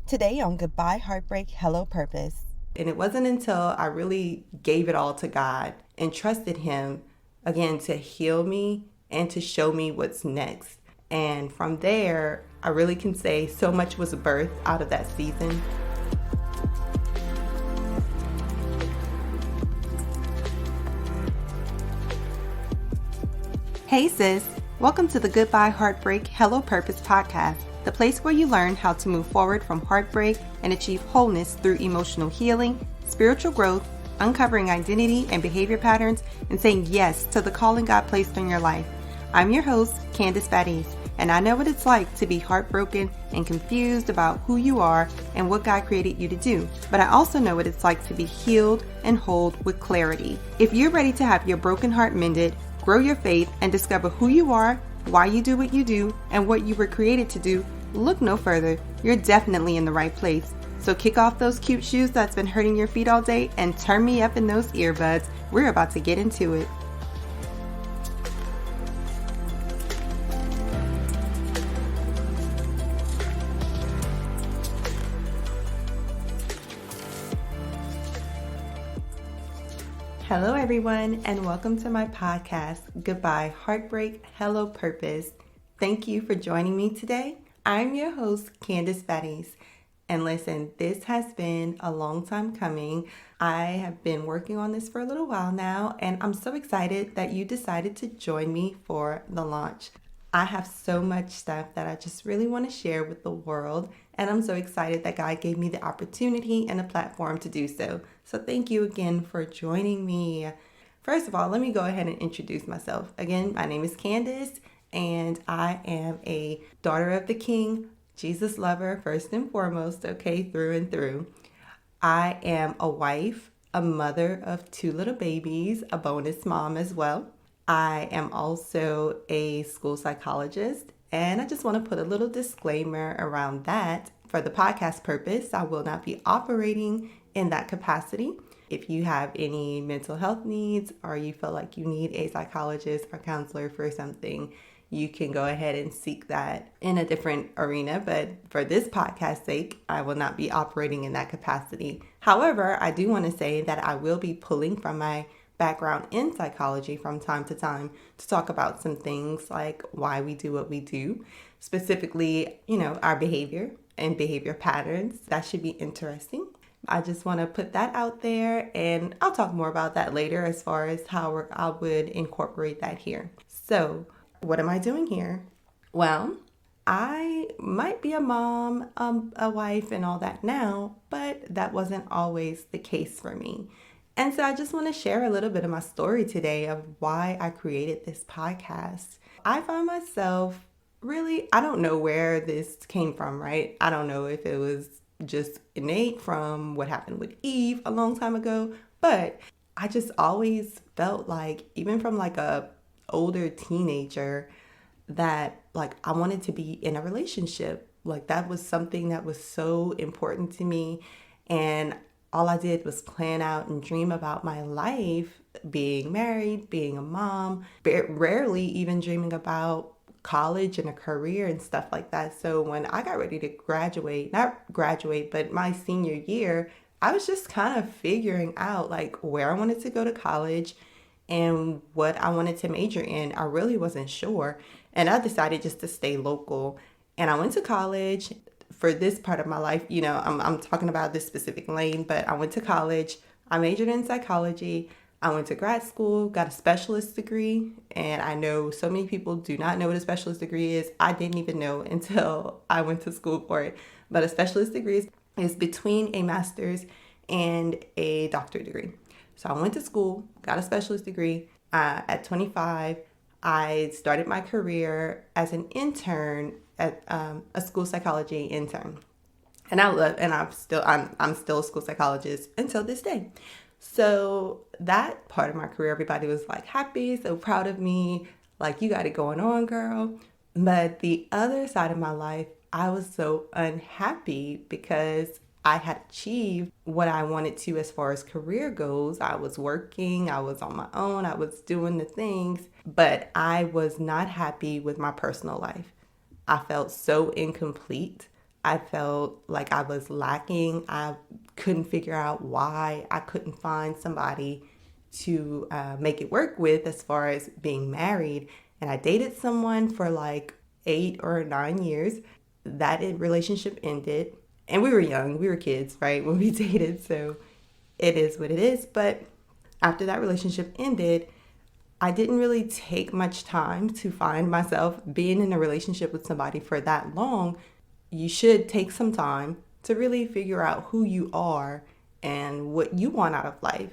Today on Goodbye Heartbreak, Hello Purpose. And it wasn't until I really gave it all to God and trusted Him again to heal me and to show me what's next. And from there, I really can say so much was birthed out of that season. Hey sis, welcome to the Goodbye Heartbreak, Hello Purpose podcast, the place where you learn how to move forward from heartbreak and achieve wholeness through emotional healing, spiritual growth, uncovering identity and behavior patterns, and saying yes to the calling God placed on your life. I'm your host, Candace Batiste, and I know what it's like to be heartbroken and confused about who you are and what God created you to do. But I also know what it's like to be healed and whole with clarity. If you're ready to have your broken heart mended, grow your faith, and discover who you are, why you do what you do, and what you were created to do, look no further. You're definitely in the right place. So kick off those cute shoes that's been hurting your feet all day and turn me up in those earbuds. We're about to get into it. Hello everyone, and welcome to my podcast, Goodbye Heartbreak, Hello Purpose. Thank you for joining me today. I'm your host, Candace Batiste. And listen, this has been a long time coming. I have been working on this for a little while now, and I'm so excited that you decided to join me for the launch. I have so much stuff that I just really want to share with the world, and I'm so excited that God gave me the opportunity and a platform to do so. So thank you again for joining me. First of all, let me go ahead and introduce myself. Again, my name is Candace, and I am a daughter of the King, Jesus lover, first and foremost, okay, through and through. I am a wife, a mother of 2 little babies, a bonus mom as well. I am also a school psychologist, and I just want to put a little disclaimer around that. For the podcast purpose, I will not be operating in that capacity. If you have any mental health needs or you feel like you need a psychologist or counselor for something, you can go ahead and seek that in a different arena. But for this podcast's sake, I will not be operating in that capacity. However, I do want to say that I will be pulling from my background in psychology from time to time to talk about some things like why we do what we do, specifically, our behavior and behavior patterns. That should be interesting. I just want to put that out there, and I'll talk more about that later as far as how I would incorporate that here. So, what am I doing here? Well, I might be a mom, a wife, and all that now, but that wasn't always the case for me. And so I just want to share a little bit of my story today of why I created this podcast. I found myself I don't know where this came from, right? I don't know if it was just innate from what happened with Eve a long time ago, but I just always felt like, even from like a older teenager, that like I wanted to be in a relationship. Like that was something that was so important to me. And all I did was plan out and dream about my life, being married, being a mom, but rarely even dreaming about college and a career and stuff like that. So when I got ready to not graduate, but my senior year, I was just kind of figuring out like where I wanted to go to college and what I wanted to major in. I really wasn't sure. And I decided just to stay local. And I went to college. For this part of my life, I'm talking about this specific lane, but I went to college. I majored in psychology. I went to grad school, got a specialist degree. And I know so many people do not know what a specialist degree is. I didn't even know until I went to school for it. But a specialist degree is between a master's and a doctorate degree. So I went to school, got a specialist degree. At 25, I started my career as an intern at a school psychology intern, and I'm still a school psychologist until this day. So that part of my career, everybody was like happy, so proud of me, like you got it going on, girl. But the other side of my life, I was so unhappy because I had achieved what I wanted to as far as career goes. I was working, I was on my own, I was doing the things, but I was not happy with my personal life. I felt so incomplete. I felt like I was lacking. I couldn't figure out why I couldn't find somebody to make it work with as far as being married. And I dated someone for like 8 or 9 years. Relationship ended. And we were young, we were kids, right, when we dated. So it is what it is. But after that relationship ended, I didn't really take much time to find myself being in a relationship with somebody for that long. You should take some time to really figure out who you are and what you want out of life.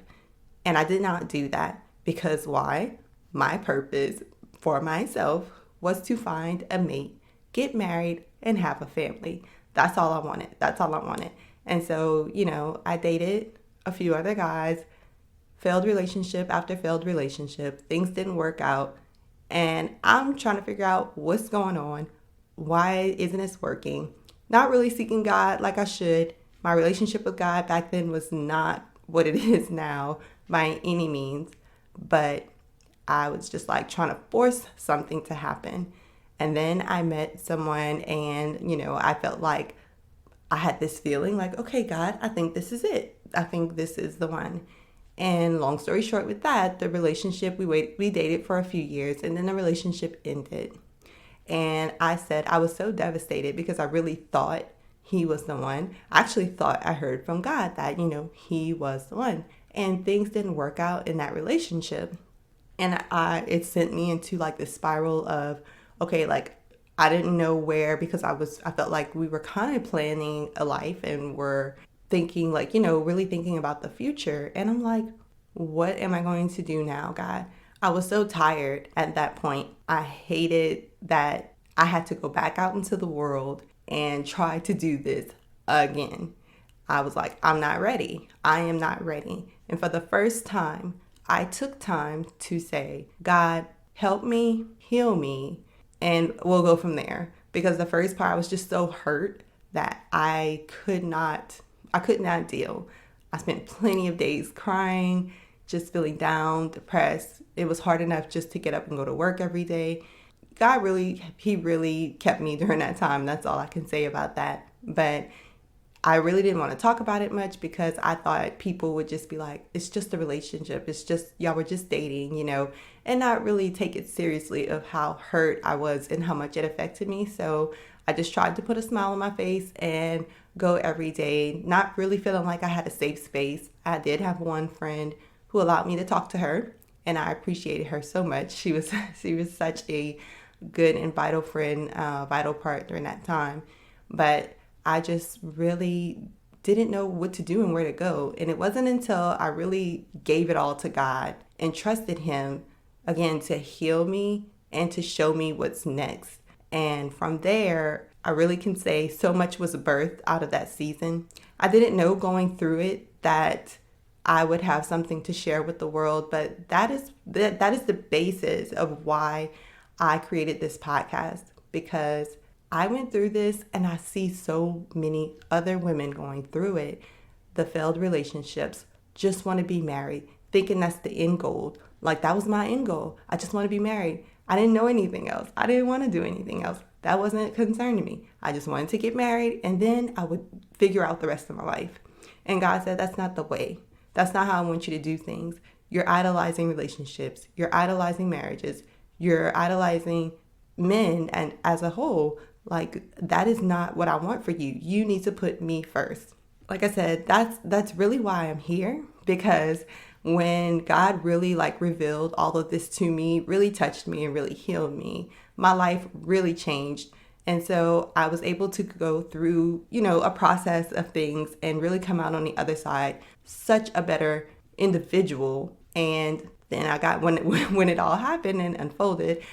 And I did not do that because why? My purpose for myself was to find a mate, get married, and have a family. That's all I wanted. That's all I wanted. And so, I dated a few other guys, failed relationship after failed relationship. Things didn't work out. And I'm trying to figure out what's going on. Why isn't this working? Not really seeking God like I should. My relationship with God back then was not what it is now by any means. But I was just like trying to force something to happen. And then I met someone and, I felt like I had this feeling like, okay, God, I think this is it. I think this is the one. And long story short with that, the relationship, we dated for a few years and then the relationship ended. And I said I was so devastated because I really thought he was the one. I actually thought I heard from God that, he was the one. And things didn't work out in that relationship. And it sent me into like this spiral of, okay, like I didn't know where because I felt like we were kind of planning a life and were thinking like, really thinking about the future. And I'm like, what am I going to do now, God? I was so tired at that point. I hated that I had to go back out into the world and try to do this again. I was like, I'm not ready. I am not ready. And for the first time, I took time to say, God, help me, heal me, and we'll go from there. Because the first part, I was just so hurt that I could not deal. I spent plenty of days crying, just feeling down, depressed. It was hard enough just to get up and go to work every day. He really kept me during that time. That's all I can say about that. But I really didn't want to talk about it much because I thought people would just be like, it's just a relationship. It's just, y'all were just dating, and not really take it seriously of how hurt I was and how much it affected me. So I just tried to put a smile on my face and go every day, not really feeling like I had a safe space. I did have one friend who allowed me to talk to her, and I appreciated her so much. She was such a good and vital friend, vital part during that time. But I just really didn't know what to do and where to go. And it wasn't until I really gave it all to God and trusted Him again to heal me and to show me what's next. And from there, I really can say so much was birthed out of that season. I didn't know going through it that I would have something to share with the world, but that is the basis of why I created this podcast, because I went through this and I see so many other women going through it. The failed relationships, just want to be married, thinking that's the end goal. Like that was my end goal. I just want to be married. I didn't know anything else. I didn't want to do anything else. That wasn't a concern to me. I just wanted to get married and then I would figure out the rest of my life. And God said, that's not the way. That's not how I want you to do things. You're idolizing relationships. You're idolizing marriages. You're idolizing men and as a whole. Like that is not what I want for you. You need to put me first. Like I said, that's really why I'm here, because when God really revealed all of this to me, really touched me and really healed me, my life really changed. And so I was able to go through, a process of things and really come out on the other side such a better individual. And then I got, when it all happened and unfolded,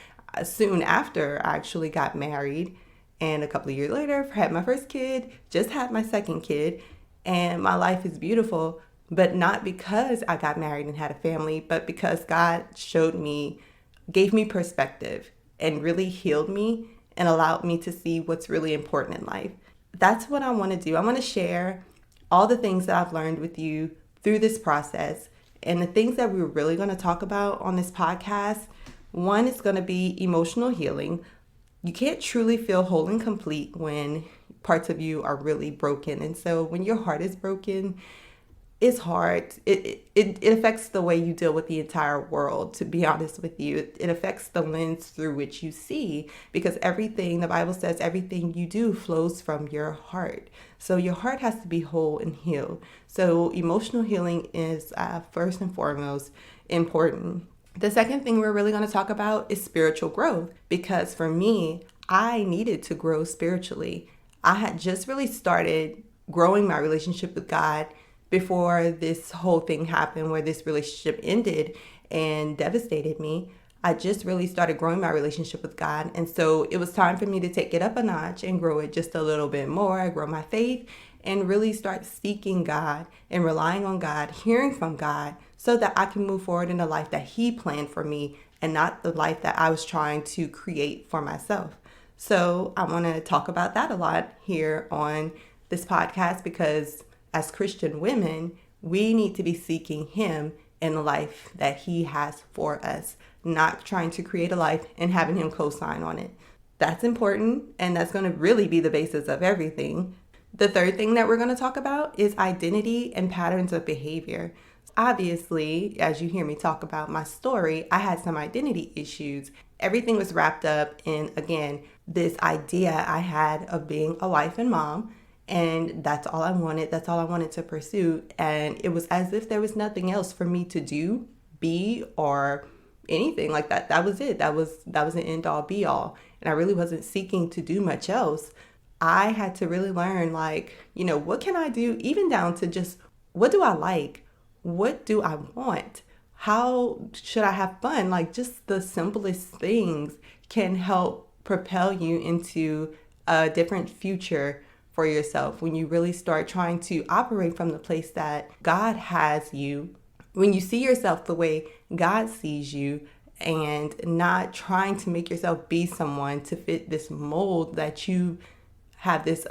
soon after I actually got married. And a couple of years later, had my first kid, just had my second kid. And my life is beautiful, but not because I got married and had a family, but because God gave me perspective and really healed me and allowed me to see what's really important in life. That's what I want to do. I want to share all the things that I've learned with you through this process. And the things that we're really going to talk about on this podcast, one is going to be emotional healing. you can't truly feel whole and complete when parts of you are really broken. And so when your heart is broken, it's hard. It affects the way you deal with the entire world, to be honest with you. It affects the lens through which you see, because everything, the Bible says, everything you do flows from your heart. So your heart has to be whole and healed. So emotional healing is first and foremost important. The second thing we're really going to talk about is spiritual growth, because for me, I needed to grow spiritually. I had just really started growing my relationship with God before this whole thing happened, where this relationship ended and devastated me. I just really started growing my relationship with God. And so it was time for me to take it up a notch and grow it just a little bit more. I grow my faith and really start seeking God and relying on God, hearing from God, so that I can move forward in the life that He planned for me and not the life that I was trying to create for myself. So I want to talk about that a lot here on this podcast, because as Christian women, we need to be seeking Him in the life that He has for us, not trying to create a life and having Him co-sign on it. That's important, and that's going to really be the basis of everything. The third thing that we're going to talk about is identity and patterns of behavior. Obviously, as you hear me talk about my story, I had some identity issues. Everything was wrapped up in, again, this idea I had of being a wife and mom. And that's all I wanted. That's all I wanted to pursue. And it was as if there was nothing else for me to do, be, or anything like that. That was it. That was an end all be all. And I really wasn't seeking to do much else. I had to really learn, what can I do? Even down to just, what do I like? What do I want? How should I have fun? Just the simplest things can help propel you into a different future for yourself when you really start trying to operate from the place that God has you. When you see yourself the way God sees you, and not trying to make yourself be someone to fit this mold that you have, this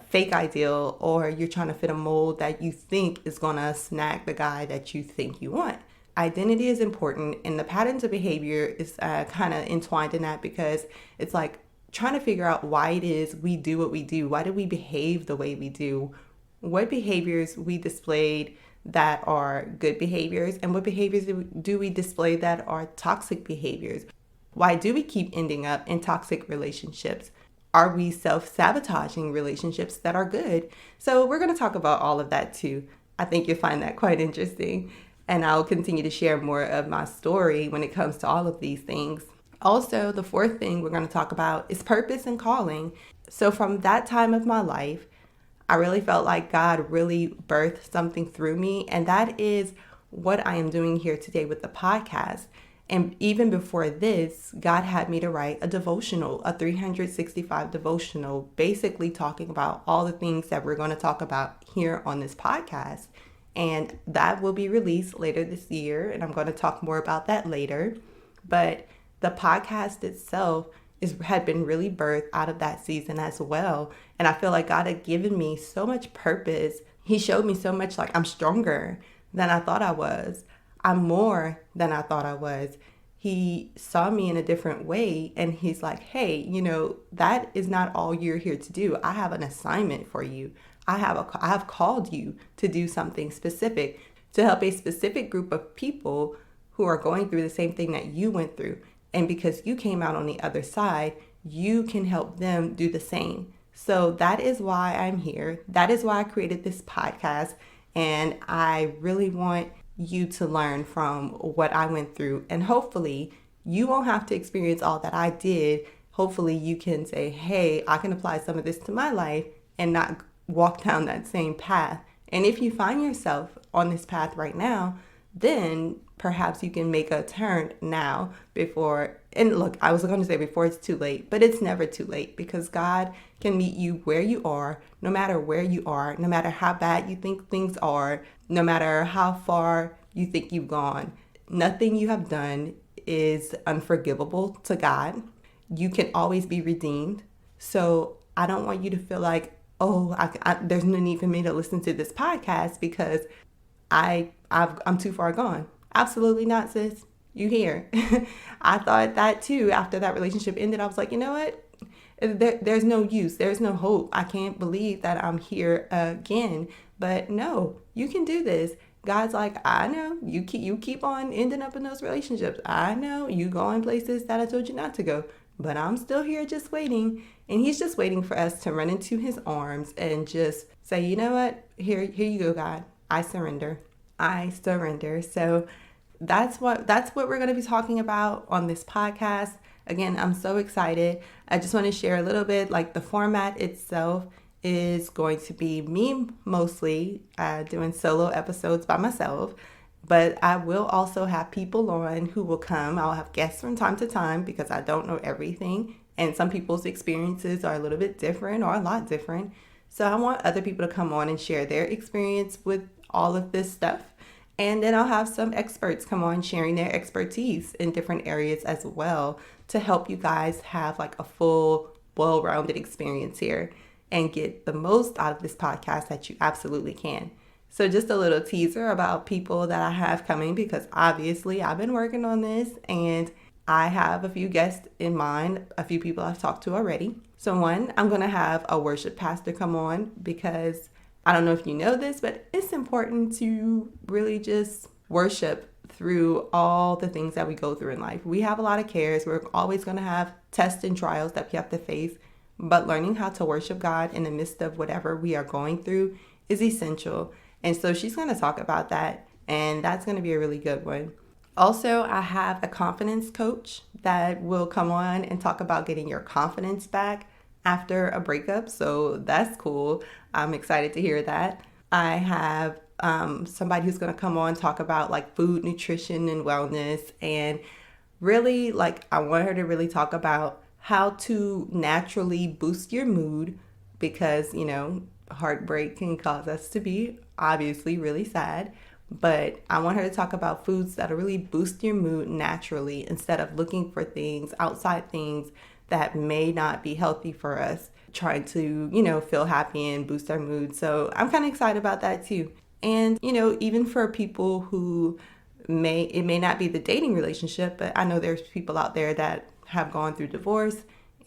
fake ideal, or you're trying to fit a mold that you think is going to snag the guy that you think you want. Identity is important, and the patterns of behavior is kind of entwined in that, because it's like trying to figure out why it is we do what we do. Why do we behave the way we do? What behaviors we displayed that are good behaviors, and what behaviors do we display that are toxic behaviors? Why do we keep ending up in toxic relationships? Are we self-sabotaging relationships that are good? So we're going to talk about all of that too. I think you'll find that quite interesting. And I'll continue to share more of my story when it comes to all of these things. Also, the fourth thing we're going to talk about is purpose and calling. So from that time of my life, I really felt like God really birthed something through me. And that is what I am doing here today with the podcast. And even before this, God had me to write a devotional, a 365 devotional, basically talking about all the things that we're going to talk about here on this podcast. And that will be released later this year. And I'm going to talk more about that later. But the podcast itself had been really birthed out of that season as well. And I feel like God had given me so much purpose. He showed me so much, I'm stronger than I thought I was. I'm more than I thought I was. He saw me in a different way, and He's like, hey, that is not all you're here to do. I have an assignment for you. I have called you to do something specific, to help a specific group of people who are going through the same thing that you went through. And because you came out on the other side, you can help them do the same. So that is why I'm here. That is why I created this podcast. And I really want you to learn from what I went through. And hopefully you won't have to experience all that I did. Hopefully you can say, hey, I can apply some of this to my life and not walk down that same path. And if you find yourself on this path right now, then perhaps you can make a turn now before, and look, I was going to say before it's too late, but it's never too late, because God can meet you where you are, no matter where you are, no matter how bad you think things are, no matter how far you think you've gone. Nothing you have done is unforgivable to God. You can always be redeemed. So I don't want you to feel like, there's no need for me to listen to this podcast because I'm too far gone. Absolutely not, sis. You here. I thought that too. After that relationship ended, I was like, you know what? there's no use. There's no hope. I can't believe that I'm here again. But no, you can do this. God's like, I know you keep on ending up in those relationships. I know you go in places that I told you not to go, but I'm still here just waiting. And he's just waiting for us to run into his arms and just say, you know what? Here you go, God. I surrender. I surrender. So that's what we're going to be talking about on this podcast. Again, I'm so excited. I just want to share a little bit, like the format itself is going to be me mostly doing solo episodes by myself, but I will also have people on who will come. I'll have guests from time to time because I don't know everything, and some people's experiences are a little bit different or a lot different. So I want other people to come on and share their experience with all of this stuff. And then I'll have some experts come on sharing their expertise in different areas as well to help you guys have like a full, well-rounded experience here and get the most out of this podcast that you absolutely can. So just a little teaser about people that I have coming, because obviously I've been working on this and I have a few guests in mind, a few people I've talked to already. So one, I'm going to have a worship pastor come on because I don't know if you know this, but it's important to really just worship through all the things that we go through in life. We have a lot of cares. We're always going to have tests and trials that we have to face, but learning how to worship God in the midst of whatever we are going through is essential. And so she's going to talk about that, and that's going to be a really good one. Also, I have a confidence coach that will come on and talk about getting your confidence back after a breakup. So that's cool. I'm excited to hear that. I have somebody who's going to come on and talk about like food, nutrition, and wellness. And really, like, I want her to really talk about how to naturally boost your mood because, you know, heartbreak can cause us to be obviously really sad. But I want her to talk about foods that'll really boost your mood naturally instead of looking for things, outside things that may not be healthy for us, trying to, you know, feel happy and boost our mood. So I'm kind of excited about that too. And, you know, even for people who it may not be the dating relationship, but I know there's people out there that have gone through divorce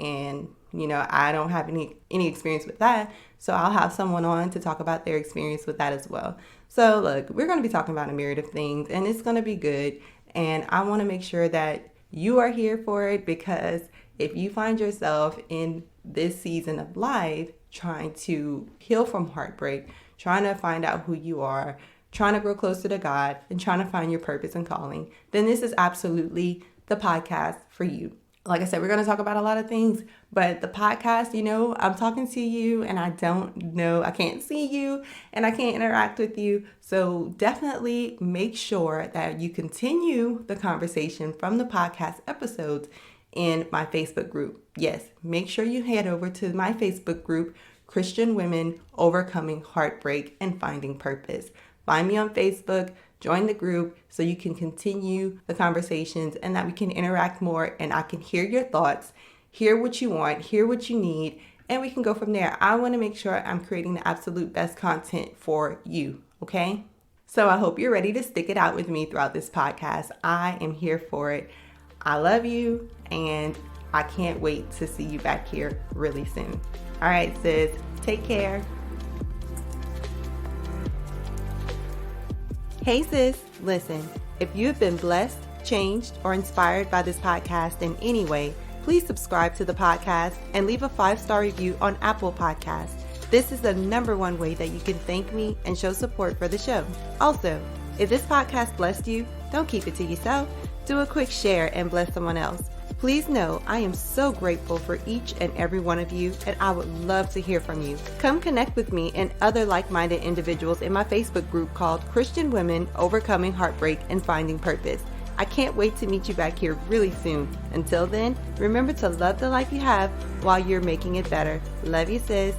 and, you know, I don't have any experience with that. So I'll have someone on to talk about their experience with that as well. So look, we're going to be talking about a myriad of things and it's going to be good. And I want to make sure that you are here for it, because if you find yourself in this season of life trying to heal from heartbreak, trying to find out who you are, trying to grow closer to God, and trying to find your purpose and calling, then this is absolutely the podcast for you. Like I said, we're going to talk about a lot of things, but the podcast, you know, I'm talking to you and I can't see you and I can't interact with you. So definitely make sure that you continue the conversation from the podcast episodes in my Facebook group. Yes, make sure you head over to my Facebook group, Christian Women Overcoming Heartbreak and Finding Purpose. Find me on Facebook, join the group so you can continue the conversations and that we can interact more and I can hear your thoughts, hear what you want, hear what you need, and we can go from there. I want to make sure I'm creating the absolute best content for you, okay? So I hope you're ready to stick it out with me throughout this podcast. I am here for it. I love you and I can't wait to see you back here really soon. All right, sis, take care. Hey sis, listen, if you've been blessed, changed, or inspired by this podcast in any way, please subscribe to the podcast and leave a 5-star review on Apple Podcasts. This is the #1 way that you can thank me and show support for the show. Also, if this podcast blessed you, don't keep it to yourself. Do a quick share and bless someone else. Please know I am so grateful for each and every one of you, and I would love to hear from you. Come connect with me and other like-minded individuals in my Facebook group called Christian Women Overcoming Heartbreak and Finding Purpose. I can't wait to meet you back here really soon. Until then, remember to love the life you have while you're making it better. Love you, sis.